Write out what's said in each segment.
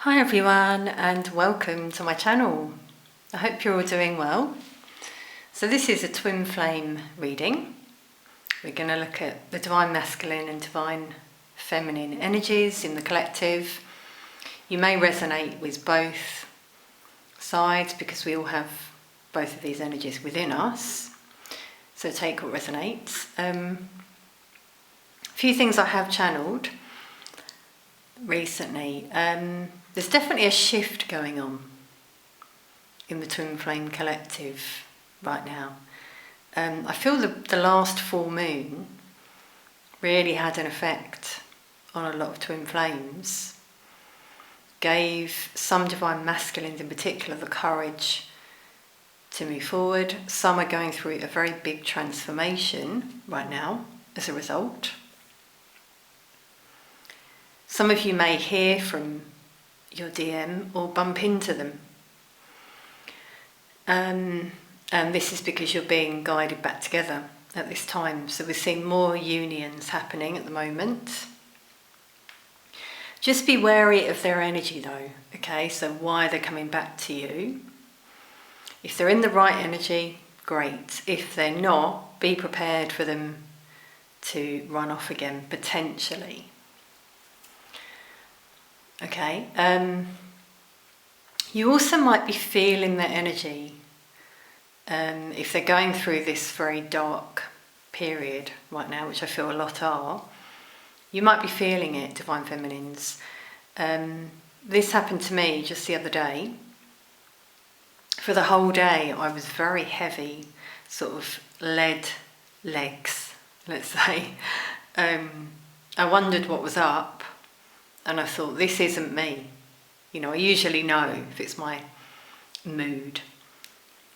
Hi everyone and welcome to my channel. I hope you're all doing well. So this is a twin flame reading. We're going to look at the divine masculine and divine feminine energies in the collective. You may resonate with both sides because we all have both of these energies within us. So take what resonates. A few things I have channeled recently. There's definitely a shift going on in the twin flame collective right now. I feel the last full moon really had an effect on a lot of twin flames, gave some divine masculines in particular the courage to move forward. Some are going through a very big transformation right now as a result. Some of you may hear from your DM or bump into them. And this is because you're being guided back together at this time. So we're seeing more unions happening at the moment. Just be wary of their energy though, okay? So why they're coming back to you. If they're in the right energy, great. If they're not, be prepared for them to run off again, potentially. Okay, you also might be feeling their energy if they're going through this very dark period right now, which I feel a lot are. You might be feeling it, divine feminines. This happened to me just the other day. For the whole day I was very heavy, sort of lead legs, let's say. I wondered what was up. And I thought, this isn't me. You know, I usually know if it's my mood.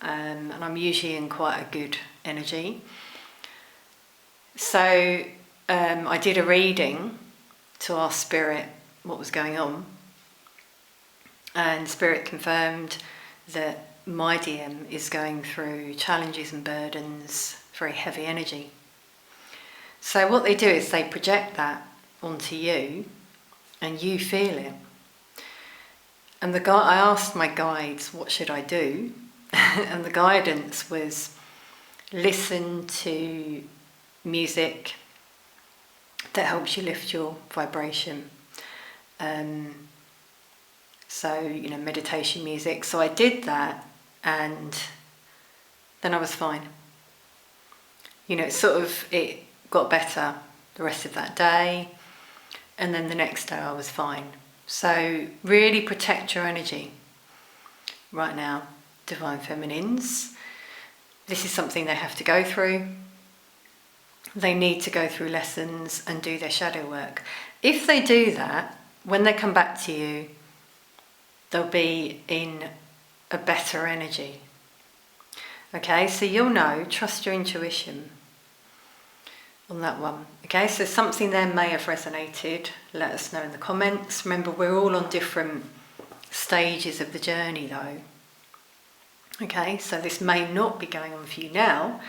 And I'm usually in quite a good energy. So I did a reading to ask Spirit what was going on. And Spirit confirmed that my DM is going through challenges and burdens, very heavy energy. So what they do is they project that onto you, and you feel it. And I asked my guides, what should I do? And the guidance was listen to music that helps you lift your vibration. So, you know, meditation music. So I did that, and then I was fine. You know, it got better the rest of that day. And then the next day I was fine. So really protect your energy right now, divine feminines. This is something they have to go through. They need to go through lessons and do their shadow work. If they do that, when they come back to you, they'll be in a better energy. Okay, so you'll know, trust your intuition on that one. Okay, so something there may have resonated. Let us know in the comments. Remember, we're all on different stages of the journey though. Okay, so this may not be going on for you now,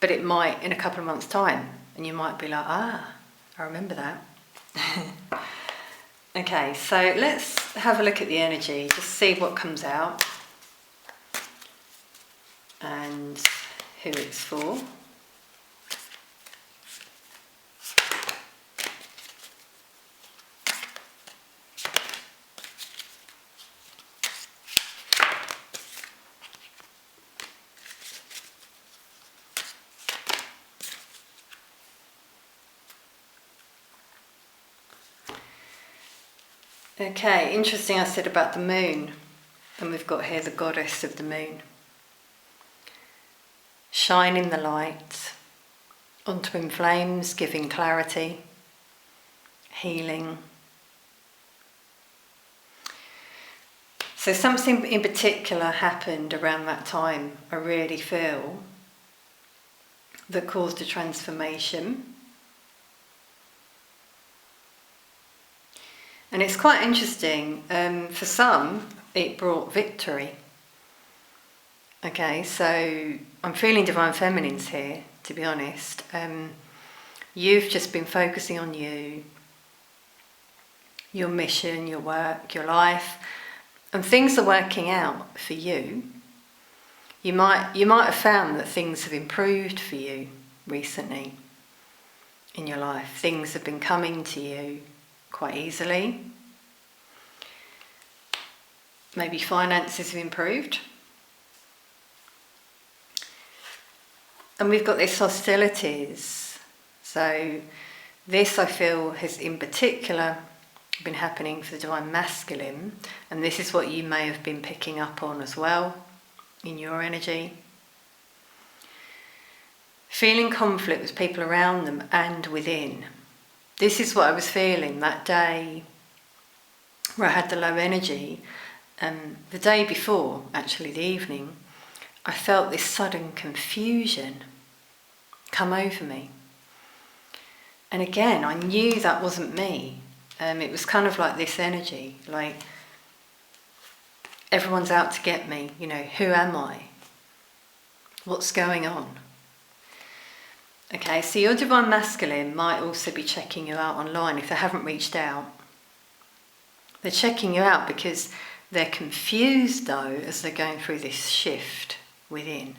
but it might in a couple of months' time, and you might be like, I remember that. Okay, so let's have a look at the energy, just see what comes out and who it's for. Okay, interesting I said about the moon, and we've got here the goddess of the moon. Shining the light on twin flames, giving clarity, healing. So something in particular happened around that time, I really feel, that caused a transformation. And it's quite interesting, for some it brought victory. Okay, so I'm feeling divine feminines here, to be honest. You've just been focusing on you, your mission, your work, your life, and things are working out for you. You might have found that things have improved for you recently in your life. Things have been coming to you quite easily. Maybe finances have improved. And we've got these hostilities. So this, I feel, has in particular been happening for the divine masculine, and this is what you may have been picking up on as well in your energy. Feeling conflict with people around them and within. This is what I was feeling that day where I had the low energy. The day before, actually the evening, I felt this sudden confusion come over me. And again, I knew that wasn't me. It was kind of like this energy, like everyone's out to get me, who am I? What's going on? Okay, so your divine masculine might also be checking you out online if they haven't reached out. They're checking you out because they're confused though as they're going through this shift within.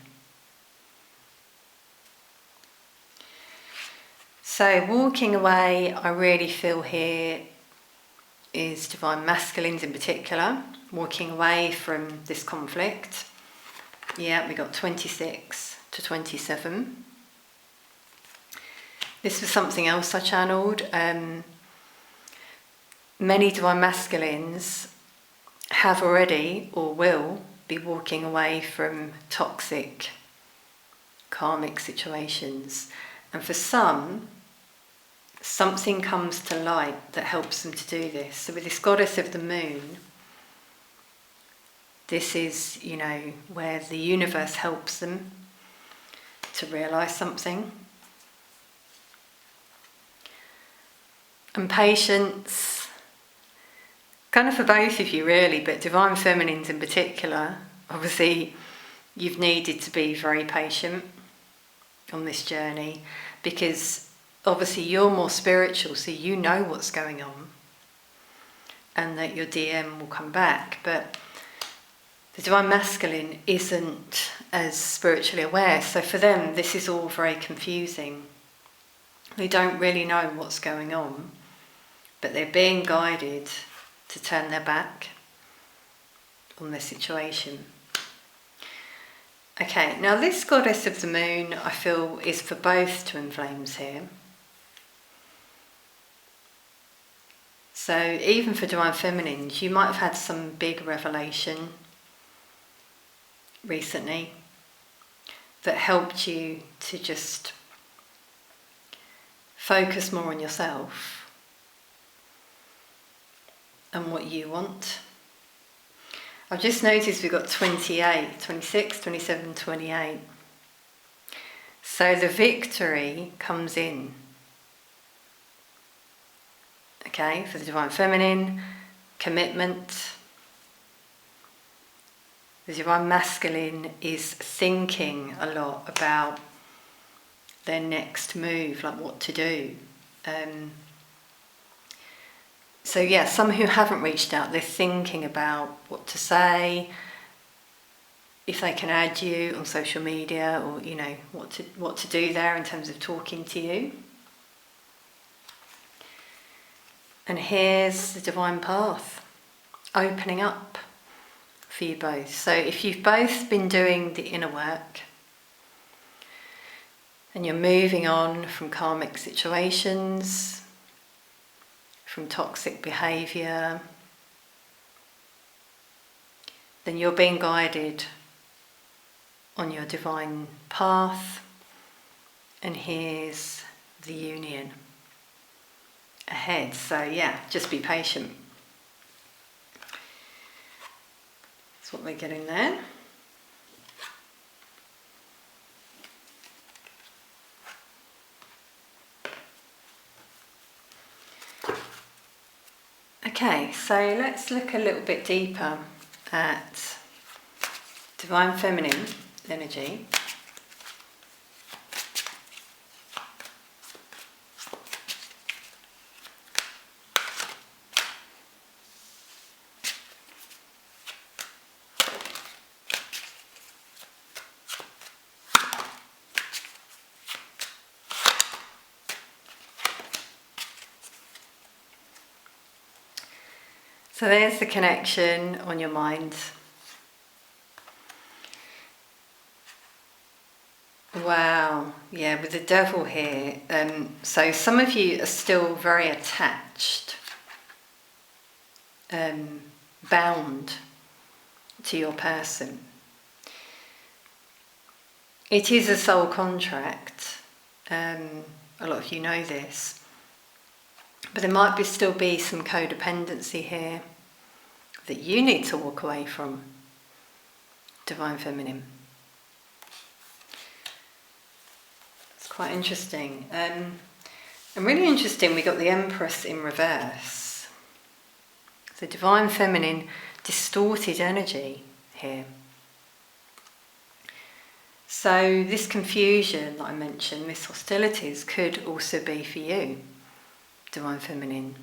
So walking away, I really feel here is divine masculines in particular, walking away from this conflict. Yeah, we got 26 to 27. This was something else I channeled. Many divine masculines have already or will be walking away from toxic karmic situations. And for some, something comes to light that helps them to do this. So with this goddess of the moon, this is, where the universe helps them to realise something. And patience, kind of for both of you really, but divine feminines in particular, obviously you've needed to be very patient on this journey because obviously you're more spiritual, so you know what's going on and that your DM will come back, but the divine masculine isn't as spiritually aware, so for them this is all very confusing. They don't really know what's going on, but they're being guided to turn their back on the situation. Okay, now this goddess of the moon, I feel, is for both twin flames here. So even for divine feminines, you might have had some big revelation recently that helped you to just focus more on yourself and what you want. I've just noticed we've got 28, 26, 27, 28. So the victory comes in. Okay, for the divine feminine, commitment. The divine masculine is thinking a lot about their next move, like what to do. So yeah, some who haven't reached out, they're thinking about what to say, if they can add you on social media, or what to do there in terms of talking to you. And here's the divine path opening up for you both. So if you've both been doing the inner work and you're moving on from karmic situations, from toxic behaviour, then you're being guided on your divine path, and here's the union ahead. So yeah, just be patient. That's what we're getting there. Okay, so let's look a little bit deeper at divine feminine energy. So there's the connection on your mind. Wow, yeah, with the devil here. So some of you are still very attached, bound to your person. It is a soul contract. A lot of you know this. But there might still be some codependency here that you need to walk away from, Divine Feminine. It's quite interesting. And really interesting, we got the Empress in reverse. So Divine Feminine, distorted energy here. So this confusion that I mentioned, this hostilities, could also be for you, Divine Feminine.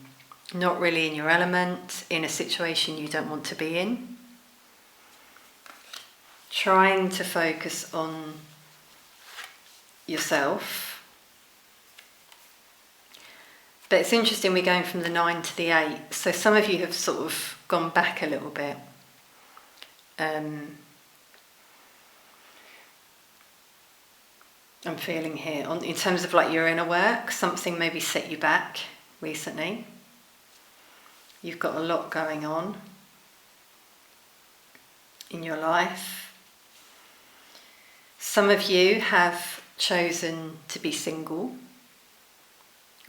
Not really in your element, in a situation you don't want to be in. Trying to focus on yourself. But it's interesting, we're going from the 9 to the 8. So some of you have sort of gone back a little bit. I'm feeling here, in terms of like your inner work, something maybe set you back recently. You've got a lot going on in your life. Some of you have chosen to be single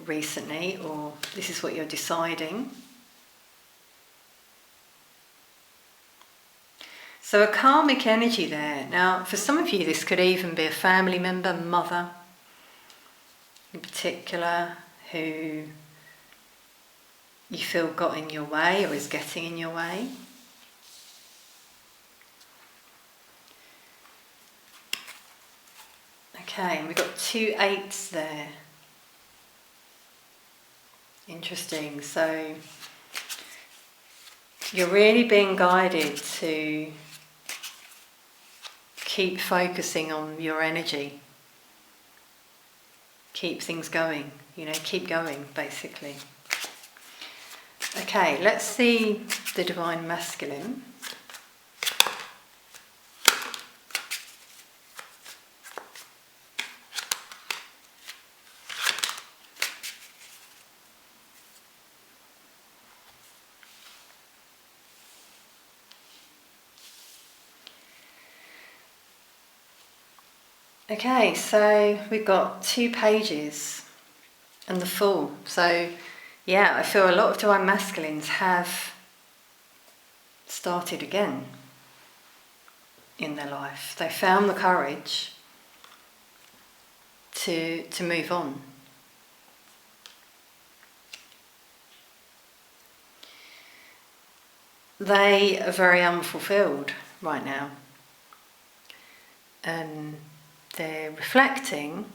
recently, or this is what you're deciding. So a karmic energy there. Now, for some of you, this could even be a family member, mother in particular, who you feel got in your way or is getting in your way. Okay, and we've got 2 8s there. Interesting. So you're really being guided to keep focusing on your energy. Keep things going, keep going, basically. Okay, let's see the Divine Masculine. Okay, so we've got 2 pages and the Fool. So yeah, I feel a lot of Divine Masculines have started again in their life. They found the courage to move on. They are very unfulfilled right now. They're reflecting.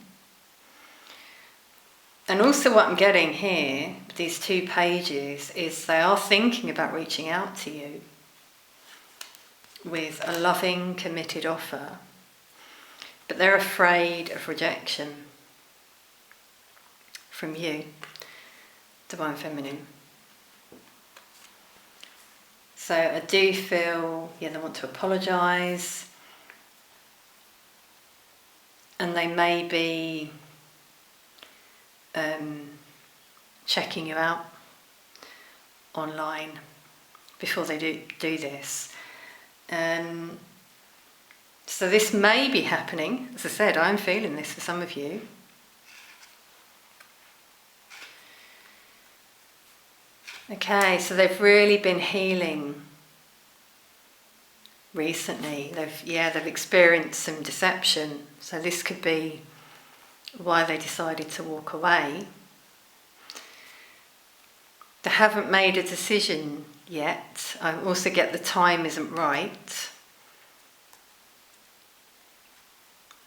And also what I'm getting here, these 2 pages, is they are thinking about reaching out to you with a loving, committed offer. But they're afraid of rejection from you, Divine Feminine. So I do feel, they want to apologise. And they may be checking you out online before they do this. So this may be happening. As I said, I'm feeling this for some of you. Okay, so they've really been healing recently. They've experienced some deception. So this could be why they decided to walk away. They haven't made a decision yet. I also get the time isn't right.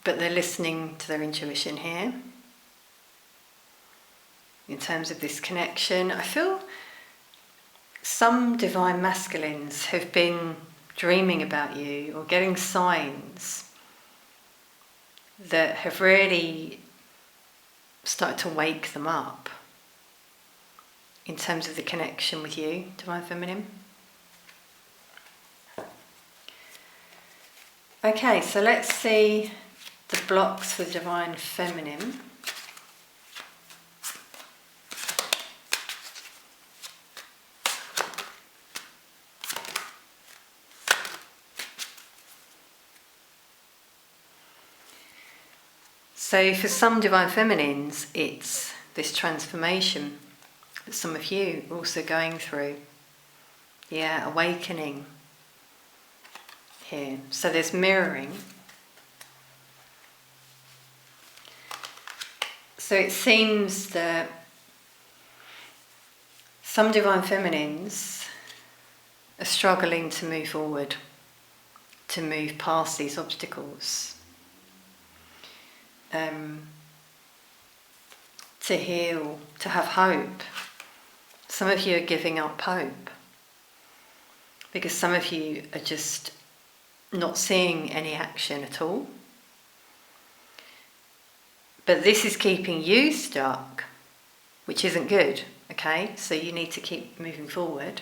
But they're listening to their intuition here. In terms of this connection, I feel some Divine Masculines have been dreaming about you or getting signs that have really started to wake them up in terms of the connection with you, Divine Feminine. Okay, so let's see the blocks for Divine Feminine. So for some Divine Feminines, it's this transformation that some of you are also going through. Yeah, awakening here. So there's mirroring. So it seems that some Divine Feminines are struggling to move forward, to move past these obstacles. To heal, to have hope. Some of you are giving up hope because some of you are just not seeing any action at all. But this is keeping you stuck, which isn't good, okay? So you need to keep moving forward.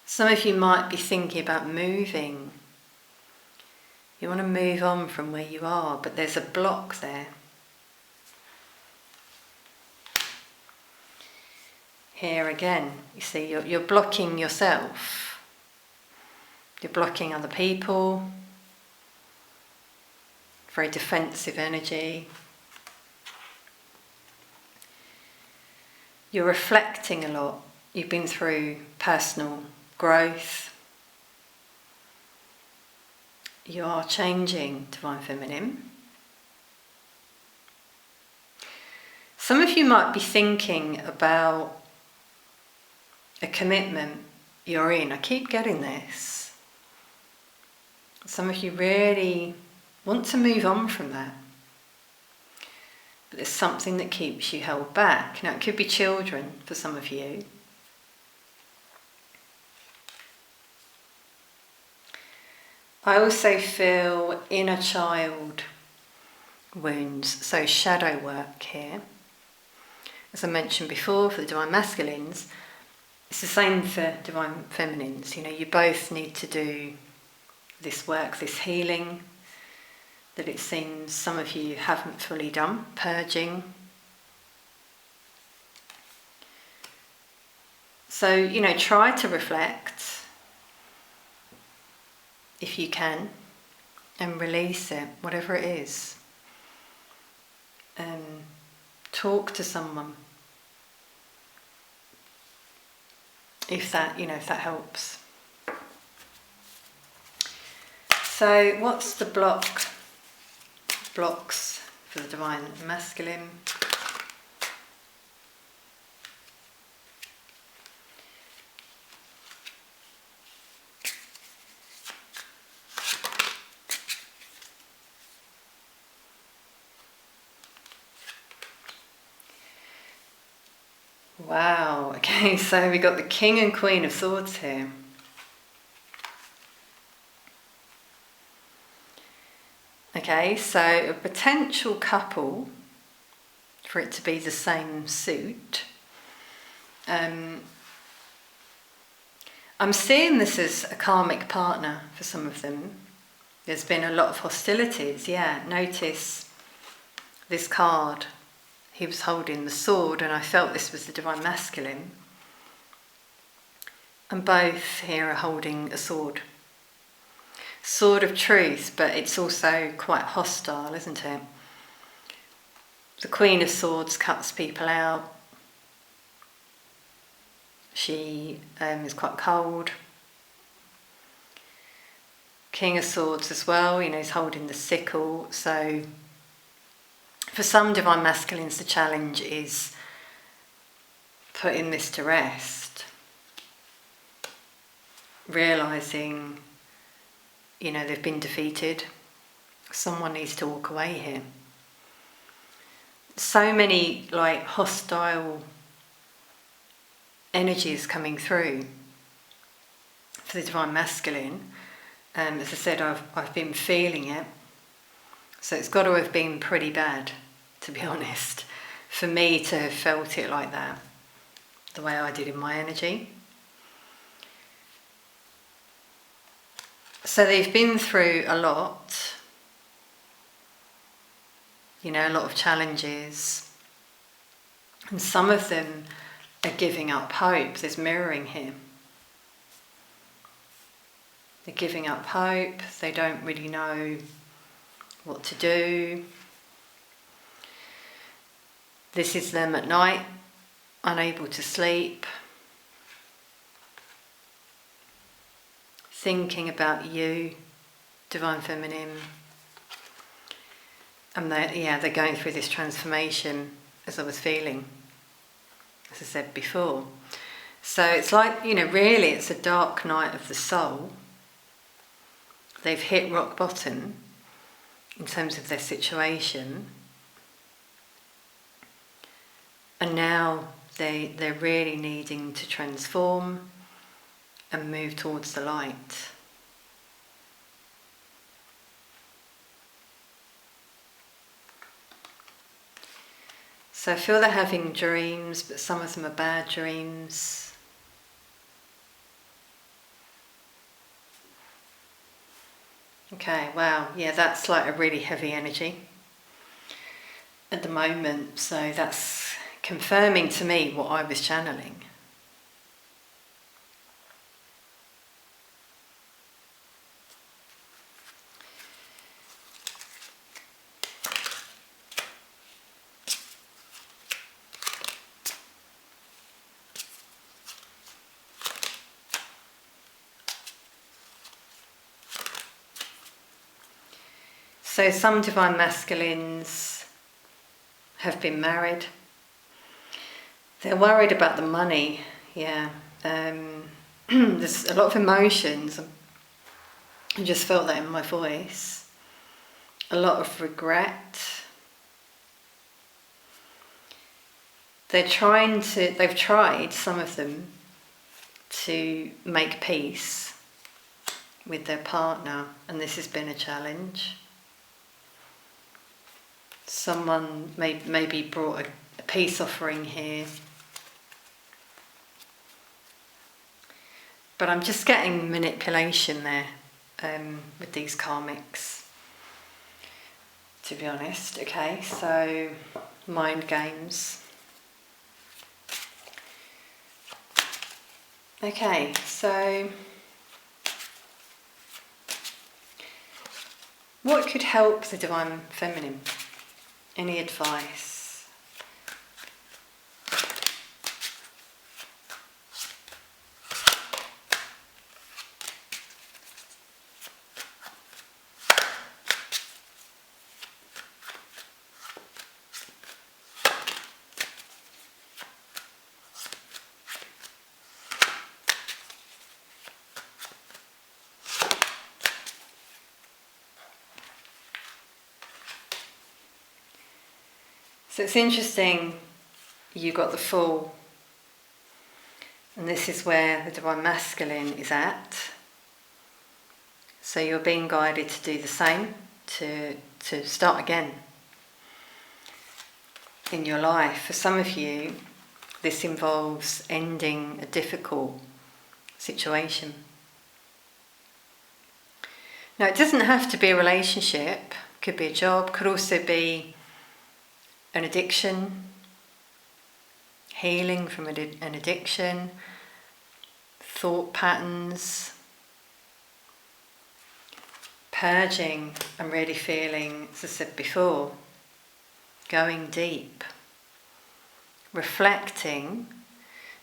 Some of you might be thinking about moving. You want to move on from where you are, but there's a block there. Here again, you see, you're blocking yourself. You're blocking other people. Very defensive energy. You're reflecting a lot. You've been through personal growth. You are changing, Divine Feminine. Some of you might be thinking about a commitment you're in. I keep getting this. Some of you really want to move on from that. But there's something that keeps you held back. Now, it could be children for some of you. I also feel inner child wounds, so shadow work here. As I mentioned before, for the Divine Masculines, it's the same for Divine Feminines. You know, you both need to do this work, this healing, that it seems some of you haven't fully done, purging. So, you know, try to reflect, if you can, and release it, whatever it is. Talk to someone. If that helps. So what's the blocks for the Divine Masculine? Wow, okay, so we got the King and Queen of Swords here. Okay, so a potential couple, for it to be the same suit. I'm seeing this as a karmic partner for some of them. There's been a lot of hostilities, yeah. Notice this card. He was holding the sword, and I felt this was the Divine Masculine. And both here are holding a sword. Sword of truth, but it's also quite hostile, isn't it? The Queen of Swords cuts people out. She is quite cold. King of Swords as well, you know, he's holding the sickle. So for some Divine Masculines, the challenge is putting this to rest. Realising, you know, they've been defeated. Someone needs to walk away here. So many like hostile energies coming through for the Divine Masculine. As I said, I've been feeling it. So it's got to have been pretty bad, to be honest, for me to have felt it like that, the way I did in my energy. So they've been through a lot, a lot of challenges, and some of them are giving up hope. There's mirroring here. They're giving up hope, they don't really know what to do. This is them at night, unable to sleep, thinking about you, Divine Feminine. And they're going through this transformation, as I was feeling, as I said before. So it's like, really it's a dark night of the soul. They've hit rock bottom in terms of their situation. And now they're really needing to transform and move towards the light. So I feel they're having dreams, but some of them are bad dreams. Okay, wow, yeah, that's like a really heavy energy at the moment. So that's confirming to me what I was channeling. So some divine masculines have been married. They're worried about the money, yeah. There's a lot of emotions. I just felt that in my voice. A lot of regret. They've tried, some of them, to make peace with their partner, and this has been a challenge. Someone maybe brought a peace offering here. But I'm just getting manipulation there with these karmics, to be honest. Okay, so mind games. Okay, so what could help the Divine Feminine? Any advice? So it's interesting, you got the Fool, and this is where the Divine Masculine is at. So you're being guided to do the same, to start again in your life. For some of you, this involves ending a difficult situation. Now, it doesn't have to be a relationship, could be a job, could also be an addiction, healing from an addiction, thought patterns, purging. I'm really feeling, as I said before, going deep, reflecting,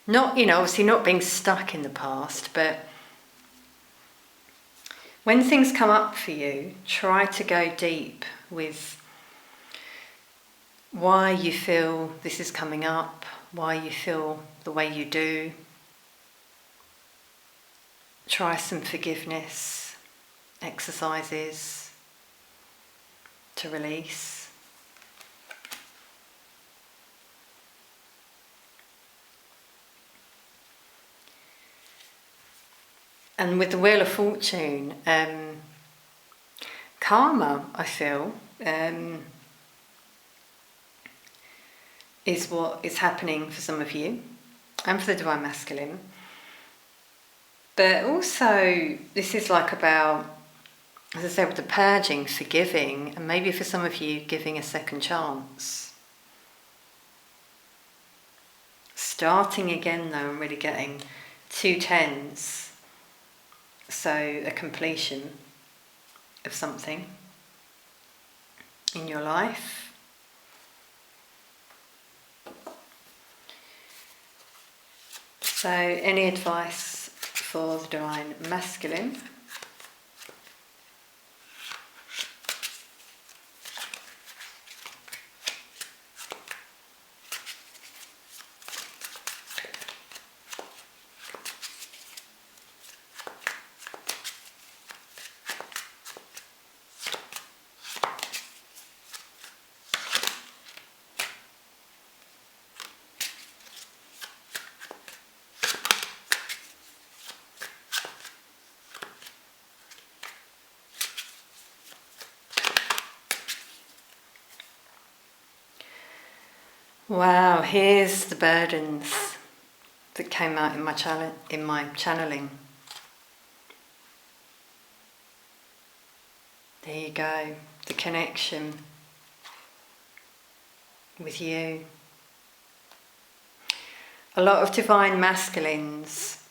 not, obviously not being stuck in the past, but when things come up for you, try to go deep with why you feel this is coming up, why you feel the way you do. Try some forgiveness exercises to release. And with the Wheel of Fortune, karma, I feel, is what is happening for some of you and for the divine masculine. But also, this is like about, as I said, with the purging, forgiving, and maybe for some of you, giving a second chance. Starting again though, and really getting 2 tens, so a completion of something in your life. So, any advice for the divine masculine? Wow, here's the burdens that came out in my channeling. There you go, the connection with you. A lot of divine masculines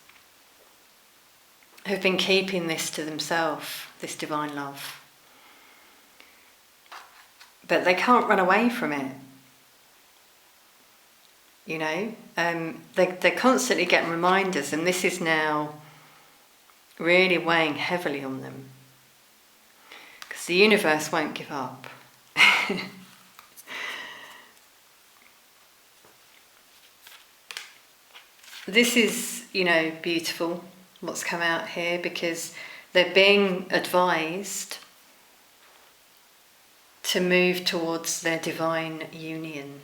have been keeping this to themselves, this divine love. But they can't run away from it. You know, they're constantly getting reminders, and this is now really weighing heavily on them. Because the universe won't give up. This is, you know, beautiful, what's come out here, because they're being advised to move towards their divine union.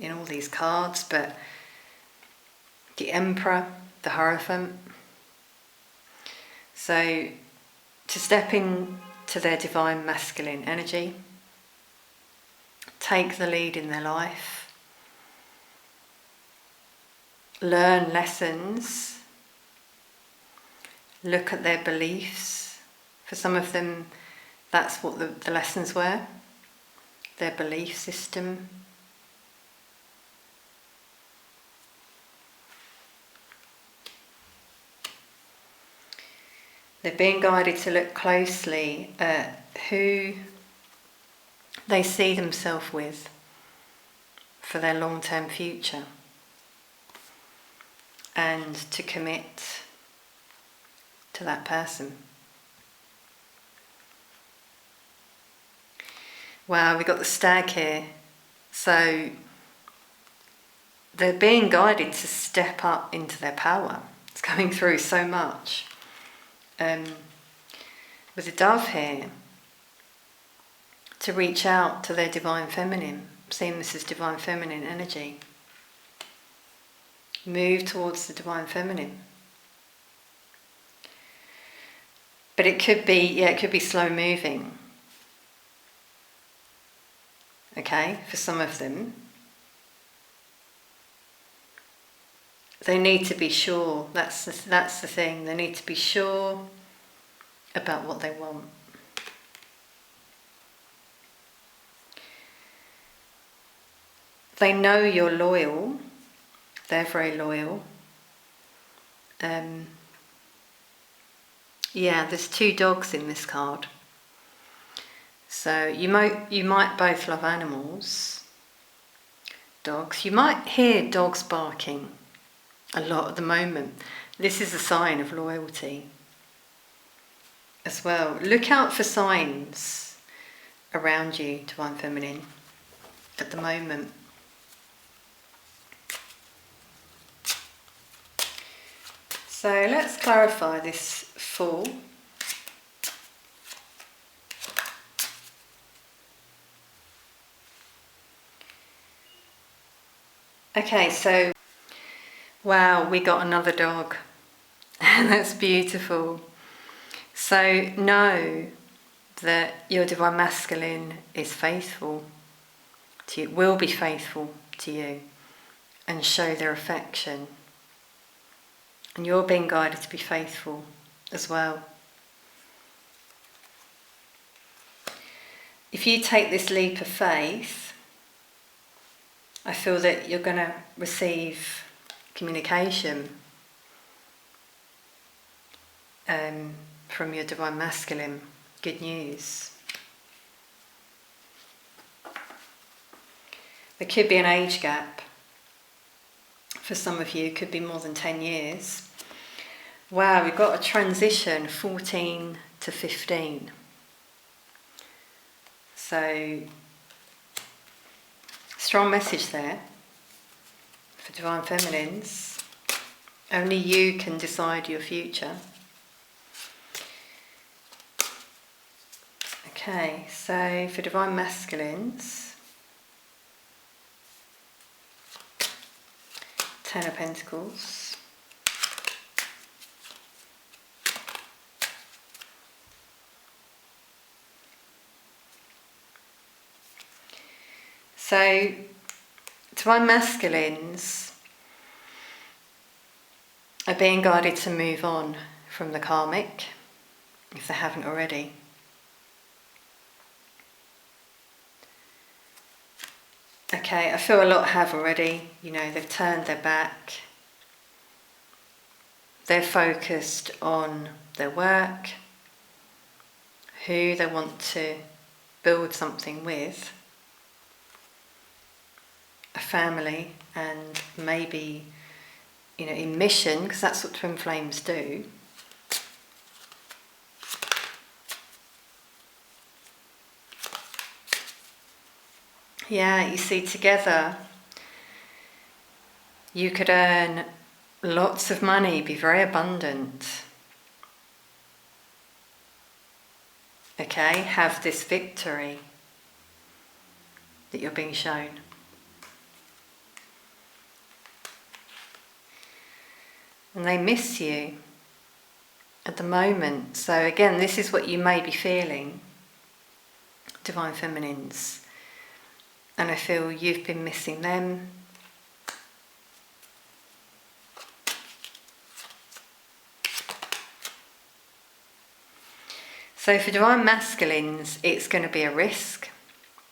In all these cards, but the Emperor, the Hierophant. So, to step into their divine masculine energy, take the lead in their life, learn lessons, look at their beliefs. For some of them, that's what the lessons were, their belief system. They're being guided to look closely at who they see themselves with for their long-term future, and to commit to that person. Wow, we've got the stag here. So they're being guided to step up into their power. It's coming through so much. With a dove here, to reach out to their divine feminine, seeing this as divine feminine energy. Move towards the divine feminine. But it could be slow moving. Okay, for some of them. They need to be sure, that's the thing, they need to be sure about what they want. They know you're loyal, they're very loyal. There's 2 dogs in this card. So you might both love animals, dogs. You might hear dogs barking a lot at the moment. This is a sign of loyalty as well. Look out for signs around you, divine feminine, at the moment. So let's clarify this Fool. Okay, so wow, we got another dog. That's beautiful. So know that your divine masculine is faithful. to you, will be faithful to you and show their affection. And you're being guided to be faithful as well. If you take this leap of faith, I feel that you're going to receive communication from your divine masculine. Good news. There could be an age gap. For some of you, it could be more than 10 years. Wow, we've got a transition, 14 to 15. So, strong message there for divine feminines. Only you can decide your future. Okay, so for divine masculines, 10 of Pentacles. So, divine masculines are being guided to move on from the karmic, if they haven't already. Okay, I feel a lot have already. You know, they've turned their back. They're focused on their work, who they want to build something with, a family, and maybe, you know, in mission, because that's what twin flames do. Yeah, you see, together you could earn lots of money, be very abundant. Okay, have this victory that you're being shown. And they miss you at the moment. So again, this is what you may be feeling, divine feminines. And I feel you've been missing them. So for divine masculines, it's going to be a risk.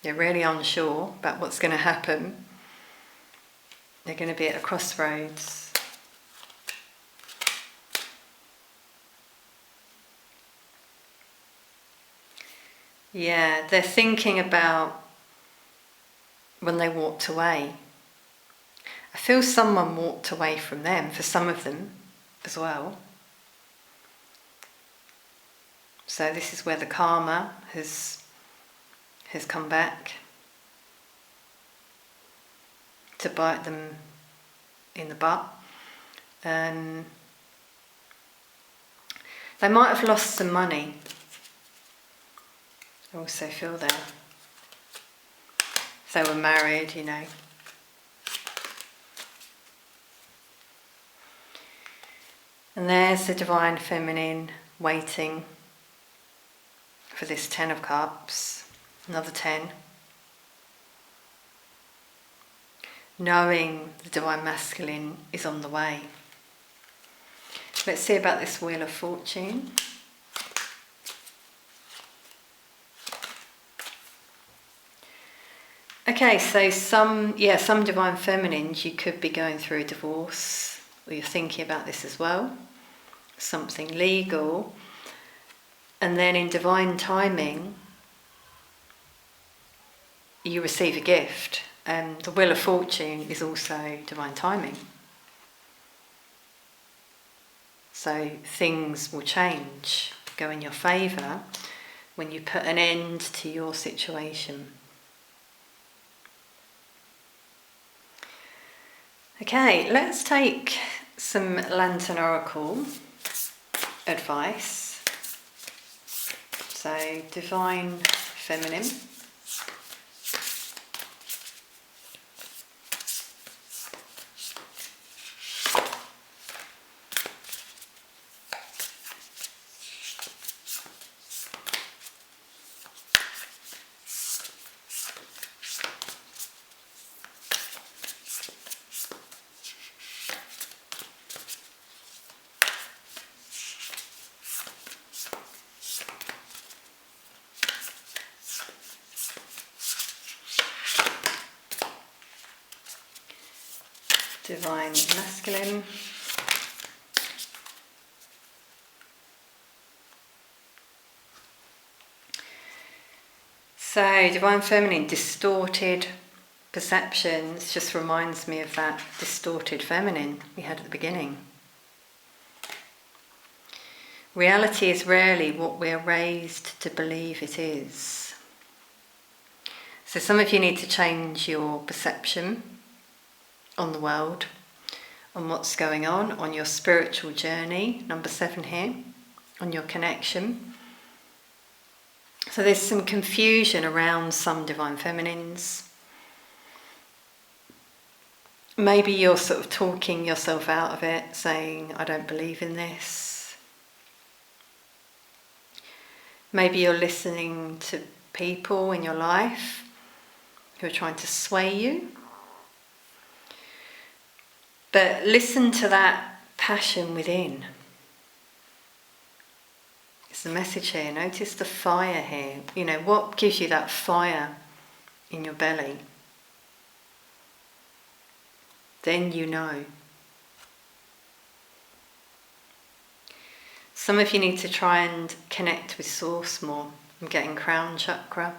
They're really unsure about what's going to happen. They're going to be at a crossroads. Yeah, they're thinking about when they walked away. I feel someone walked away from them, for some of them as well. So this is where the karma has come back to bite them in the butt. They might have lost some money. I also feel that. If they were married, you know. And there's the divine feminine waiting for this 10 of Cups, another 10. Knowing the divine masculine is on the way. Let's see about this Wheel of Fortune. Okay, so some divine feminines, you could be going through a divorce, or you're thinking about this as well, something legal, and then in divine timing, you receive a gift. And the Wheel of Fortune is also divine timing. So things will change, go in your favour when you put an end to your situation. Okay, let's take some Lantern Oracle advice. So, divine feminine. divine masculine. So, divine feminine, distorted perceptions, just reminds me of that distorted feminine we had at the beginning. Reality is rarely what we're raised to believe it is. So some of you need to change your perception on the world, on what's going on your spiritual journey, number 7 here, on your connection. So there's some confusion around some divine feminines. Maybe you're sort of talking yourself out of it, saying, I don't believe in this. Maybe you're listening to people in your life who are trying to sway you. But listen to that passion within. It's the message here. Notice the fire here. You know, what gives you that fire in your belly? Then you know. Some of you need to try and connect with Source more. I'm getting crown chakra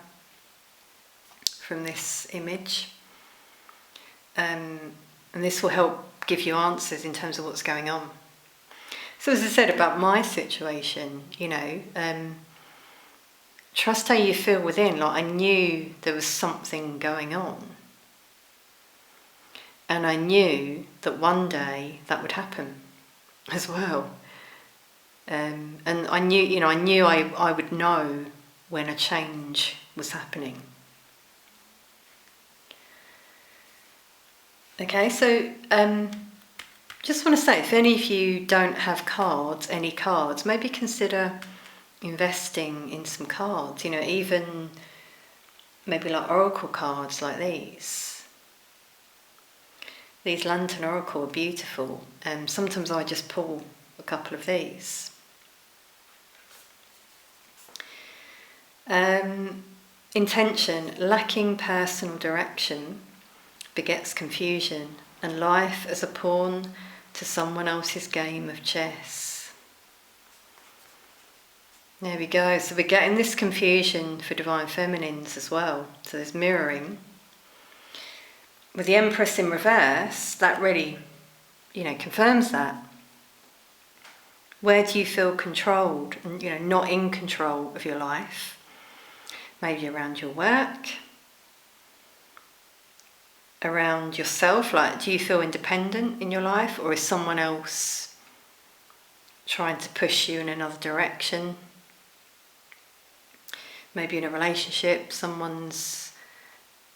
from this image. And this will help give you answers in terms of what's going on. So as I said about my situation, you know, trust how you feel within. Like, I knew there was something going on. And I knew that one day that would happen as well. And I knew, you know, I would know when a change was happening. Okay, so just want to say, if any of you don't have any cards, maybe consider investing in some cards, you know, even maybe like oracle cards like these. These Lantern Oracle are beautiful, and sometimes I just pull a couple of these. Intention, lacking personal direction begets confusion, and life as a pawn to someone else's game of chess. There we go. So we're getting this confusion for divine feminines as well. So there's mirroring. With the Empress in reverse, that really, you know, confirms that. Where do you feel controlled and, you know, not in control of your life? Maybe around your work, around yourself, like, do you feel independent in your life, or is someone else trying to push you in another direction? Maybe in a relationship, someone's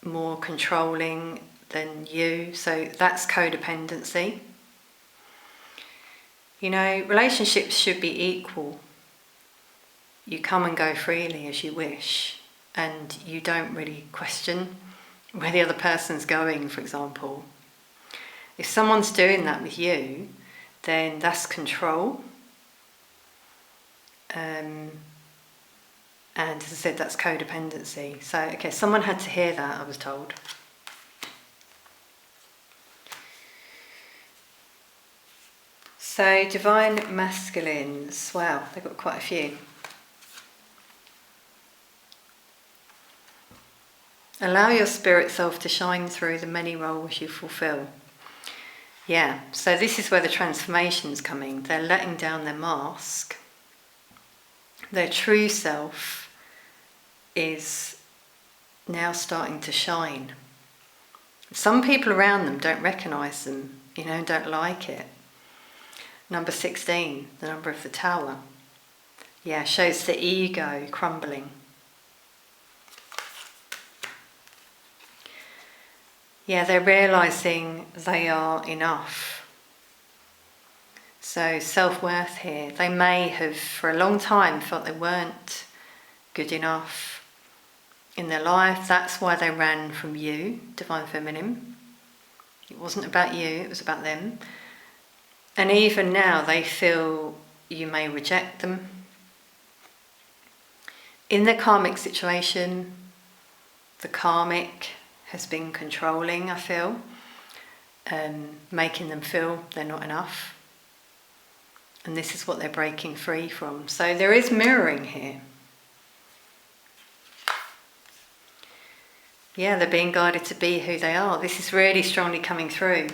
more controlling than you, so that's codependency. You know, relationships should be equal. You come and go freely as you wish, and you don't really question where the other person's going, for example. If someone's doing that with you, then that's control. And as I said, that's codependency. So, okay, someone had to hear that, I was told. So, divine masculines. Wow, they've got quite a few. Allow your spirit self to shine through the many roles you fulfill. Yeah, so this is where the transformation's coming. They're letting down their mask. Their true self is now starting to shine. Some people around them don't recognise them, you know, don't like it. Number 16, the number of the tower. Yeah, shows the ego crumbling. Yeah, they're realising they are enough. So self-worth here. They may have, for a long time, felt they weren't good enough in their life. That's why they ran from you, divine feminine. It wasn't about you, it was about them. And even now, they feel you may reject them. In their karmic situation, the karmic has been controlling, I feel. making them feel they're not enough. And this is what they're breaking free from. So there is mirroring here. Yeah, they're being guided to be who they are. This is really strongly coming through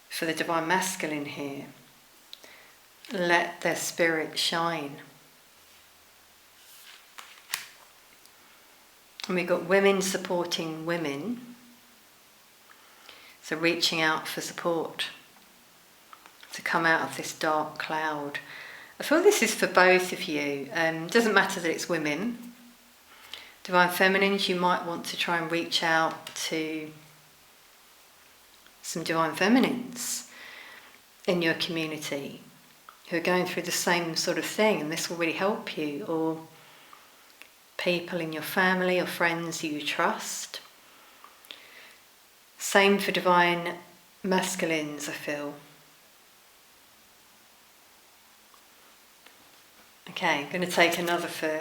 for the divine masculine here. Let their spirit shine. And we've got women supporting women. So reaching out for support to come out of this dark cloud. I feel this is for both of you. It doesn't matter that it's women. Divine feminines, you might want to try and reach out to some divine feminines in your community who are going through the same sort of thing, and this will really help you, or people in your family or friends who you trust. Same for divine masculines, I feel. Okay, I'm going to take another for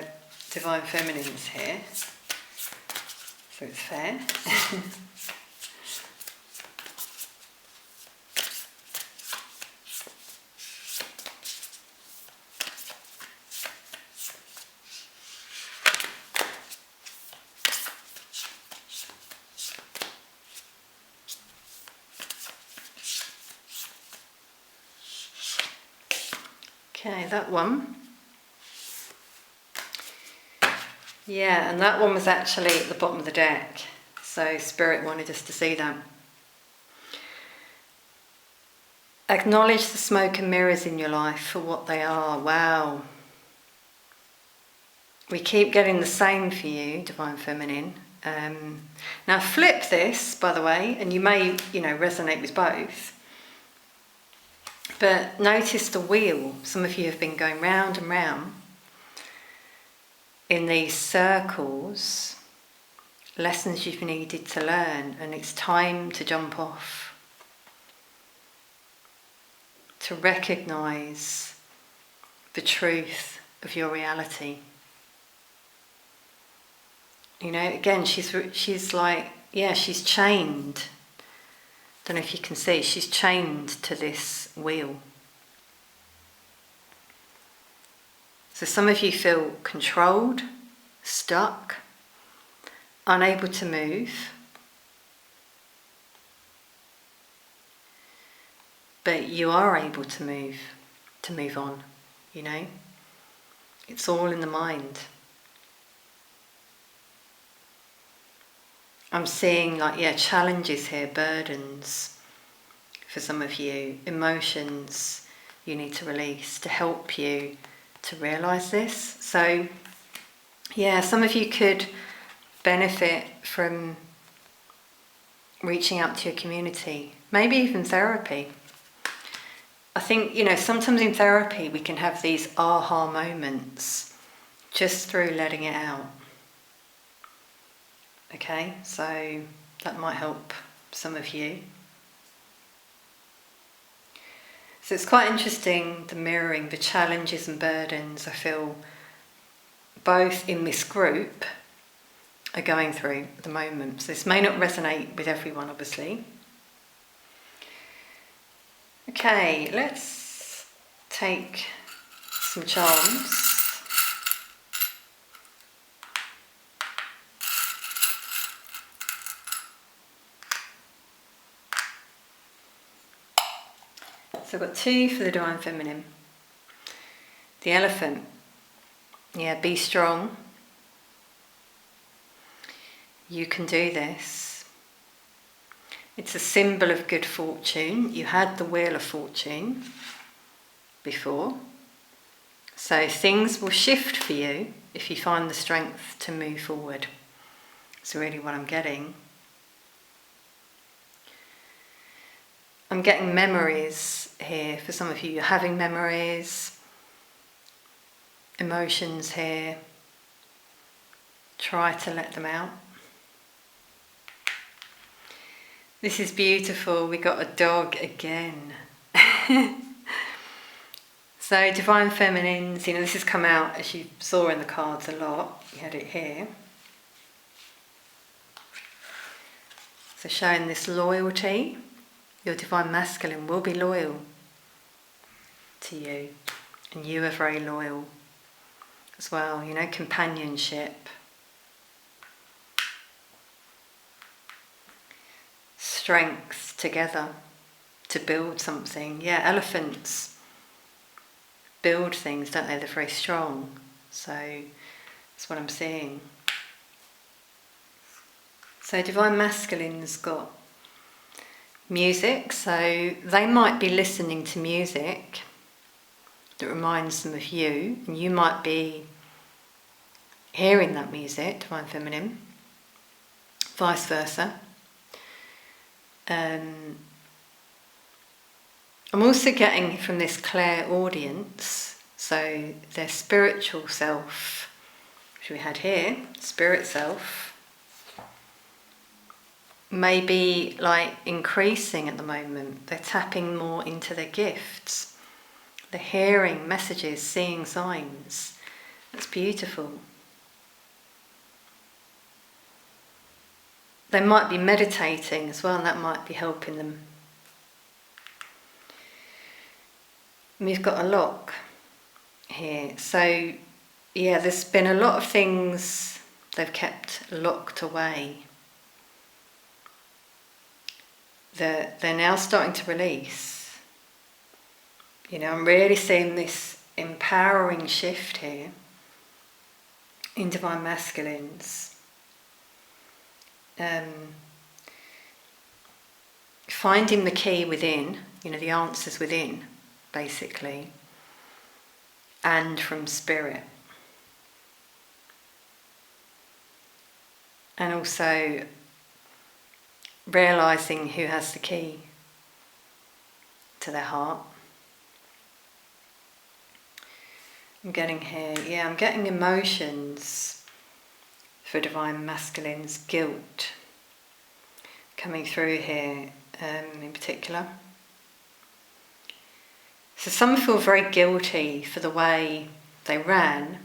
divine feminines here, so it's fair. Okay, that one. Yeah, and that one was actually at the bottom of the deck, so Spirit wanted us to see that. Acknowledge the smoke and mirrors in your life for what they are. Wow. We keep getting the same for you, Divine Feminine. Now flip this, by the way, and you may, resonate with both. But notice the wheel. Some of you have been going round and round in these circles, lessons you've needed to learn, and it's time to jump off, to recognise the truth of your reality. Again, she's like, she's chained. Don't know if you can see, she's chained to this wheel. So some of you feel controlled, stuck, unable to move. But you are able to move on, It's all in the mind. I'm seeing challenges here, burdens for some of you, emotions you need to release to help you to realise this. So, some of you could benefit from reaching out to your community, maybe even therapy. I think, sometimes in therapy we can have these aha moments just through letting it out. Okay, so that might help some of you. So it's quite interesting, the mirroring, the challenges and burdens I feel both in this group are going through at the moment. So this may not resonate with everyone, obviously. Okay, let's take some charms. So I've got 2 for the Divine Feminine. The Elephant. Be strong. You can do this. It's a symbol of good fortune. You had the Wheel of Fortune before. So things will shift for you if you find the strength to move forward. That's really what I'm getting. I'm getting memories here for some of you. You're having memories, emotions here. Try to let them out. This is beautiful. We got a dog again. So Divine Feminines, this has come out as you saw in the cards a lot. You had it here. So showing this loyalty Your divine masculine will be loyal to you, and you are very loyal as well, you know, companionship, strength together to build something. Yeah, elephants build things, don't they? They're very strong. So that's what I'm seeing. So divine masculine's got music, so they might be listening to music that reminds them of you, and you might be hearing that music, divine feminine, vice versa. I'm also getting from this clairaudience, so their spiritual self, which we had here, spirit self, may be like increasing at the moment. They're tapping more into their gifts. They're hearing messages, seeing signs. That's beautiful. They might be meditating as well, and that might be helping them. And we've got a lock here. So, yeah, there's been a lot of things they've kept locked away that they're now starting to release. You know, I'm really seeing this empowering shift here in divine masculines. Finding the key within, you know, the answers within, basically, and from spirit. And also realising who has the key to their heart. I'm getting here, yeah, I'm getting emotions for divine masculine's guilt coming through here in particular. So some feel very guilty for the way they ran,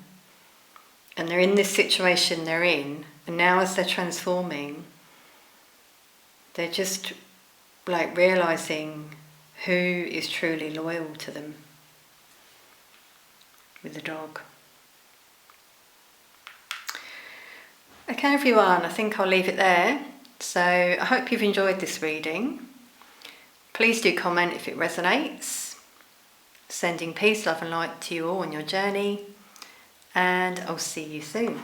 and they're in this situation they're in, and now as they're transforming, they're just like realising who is truly loyal to them with the dog. Okay everyone, I think I'll leave it there. So I hope you've enjoyed this reading. Please do comment if it resonates. Sending peace, love and light to you all on your journey, and I'll see you soon.